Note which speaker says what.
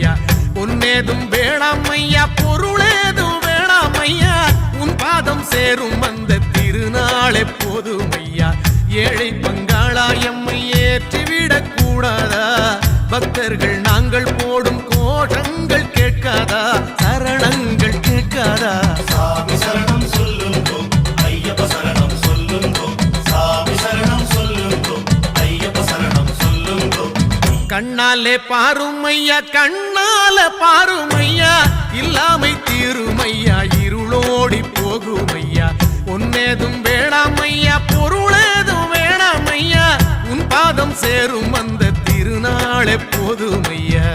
Speaker 1: போதுமையா பொன்னேதும் வேணாமையா பொருளேதும் வேணாமையா உன் பாதம் சேரும் அந்த திருநாளே போதுமையா ஏழை பங்காளா எம்மை ஏற்றிவிடக் கூடாதா பக்தர்கள் நாங்கள் போடும் கோஷங்கள் கேட்காதா சரணங்கள் கேட்காதா
Speaker 2: சாமி சரணம் சொல்லுங்கோ ஐயப்ப சரணம் சொல்லுங்கோ சாமி சரணம் சொல்லுங்கோ ஐயப்ப சரணம் சொல்லுங்கோ
Speaker 1: கண்ணாலே பாருமையா கண்ணால பாருமையா இல்லாமை தீருமையா இருளோடி போகுமையா பொன்னேதும் வேணாமையா பொருளேதும் வேணாமையா உன் பாதம் சேரும் அந்த திருநாளே போதுமையா